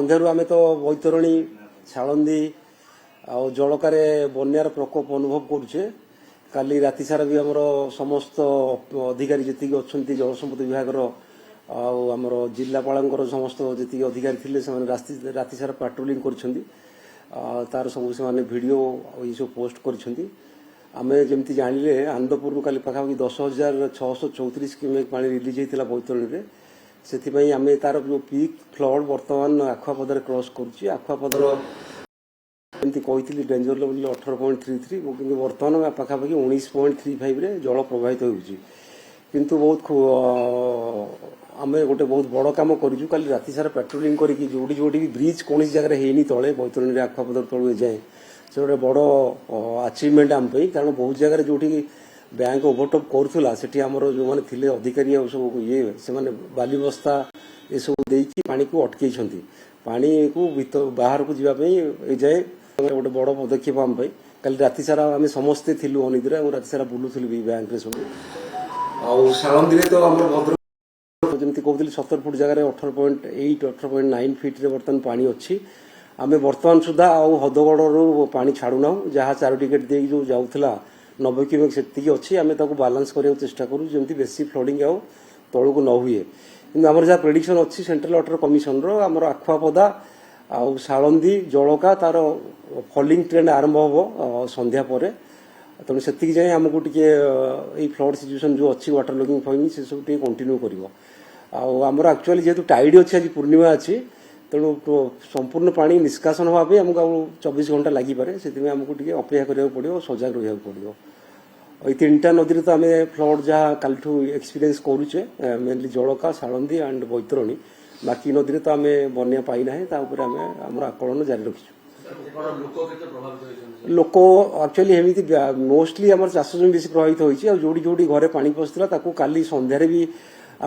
सन्धार आम तो बैतरणी शालंदी जलकार बन्यार प्रकोप अनुभव करुचे काली राति सारा भी आमर समस्त अधिकारी जी अच्छा जल संपद विभाग आमर जिलापाल समस्त जी अधिकारी थे राति सारा पेट्रोलिंग कर तार सब से वीडियो ये सब पोस्ट कर आम जमी जानिले आनंदपुर काली पाखापाखि 10,634 क्यूमेक पानी रिलीज होता बैतरणी से आम तार जो पीक फ्लड बर्तमान आखुआपदार क्रॉस कर आखुआपदार एमती कही डेंजर लेवल 18.33 कि बर्तमान पाखापाखि 19.35 जल प्रभावित होती बहुत आम गोटे बहुत बड़ कम करूँ काली राति सारा पेट्रोलिंग करके जोटी जोटी भी ब्रिज कौन जगह है तले बैतरणी आखुआपदार तलू जाए से गोटे बड़ अचिवमेंट आम कारण बहुत जगह जोटी बैंक ओभरटप करूला से आमर जो मैंने थे अधिकारी सब ये से बाली बस्ता ये सब देकी पानी को अटकई पानी को बाहर को जावाई जाए गोटे बड़ पदक्षेप आम कल राति सारा आम समस्ते थिलु अनिद्रा और राति सारा बुलूलु भी बैंक रे सब आलंदी तो आम भद्रक जमी कहते 70 फुट जगह 18.8 18.9 फिट्रे बर्तमान पानी अच्छी आम बर्तमान सुधा हदगड़ पानी छाड़ूना जहाँ 4 टिकेट दे जो जाऊला 90 क्यूमेक से अच्छी आम बालांस करने चेष्टा करूँ जमी बेसी फ्लडिंग आउ तौक न हुए कि आम जहाँ प्रेडिक्शन अच्छी सेंट्रल वाटर कमिशन आमर आखुआपदा आउ शालंदी जलका तार फॉलिंग ट्रेंड आरंभ हम संध्या पर तेणु से जाए आमको टे फ्लड सिचुएशन जो अच्छी वाटर लॉगिंग फॉगिंग से सब कंटिन्यू कर एक्चुअली जेहेतु टाइड अच्छी आज पूर्णिमा अच्छी तेणु संपूर्ण पानी निष्कासन हाँपे आमको 24 घंटा लगिपे से आमको अपेक्षा करा पड़ो सजग रहा पड़ो ये 3टा नदी तो आम फ्लड जहाँ कालठू एक्सपीरियंस करुचे मेनली जलका शालंदी एंड बैतरणी बाकी नदी तो आम बन्या पाईना आम आकलन जारी रखीचु लोक एक्चुअली एमती मोस्टली आम चाष जमी बेसी प्रभावित होती जोटी जोटी घरे पानी पशिला काली संध्यारे भी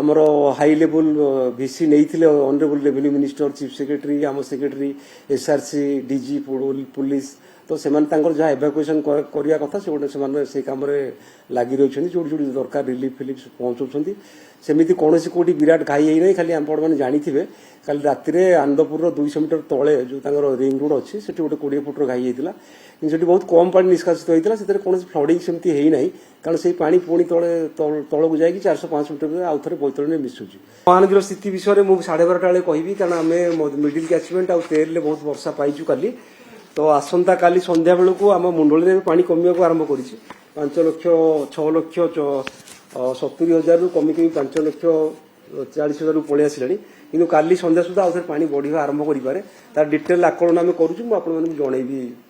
आमर हाई लेवल भिसी नहीं honourable revenue minister chief secretary आम सेक्रेटरी एसआरसी डीजी पुलिस तो से जहाँ एवाकुएसन करने कथा से कम लगी रही जोटी जोटी दरकार रिलीफ फिलिफ पहुंचाऊँ सेमती कौन कौटी विराट घाई है ना खाली आपण मैंने जानी कल राति आनंदपुर 200 मीटर तले जो रिंग रोड अच्छी से गोटे 20 फुटर घाई होता कि बहुत कम पानी निष्कासित होता है कौन फ्लडिंग सेमती है ना कारण से पानी पुणी तलक जाए 405 मीटर आउ थे बैतरणी मिसुची महानदीर स्थिति विषय में 12:30 बेले कहि कारण आम मिडिल कैचमेंट आउ तेरे बहुत वर्षा पाइचु काली तो आसंता काली संध्या बेलू आम मुंडली में पानी कमिया आरंभ कर 5 लाख 6 लाख 70,000 कमी 5 लाख 40,000 पलि आसा कि काली संध्या सुधा आउ पानी बढ़िया आरंभ करें तार डिटेल आकलन आम करूँ जनइबी।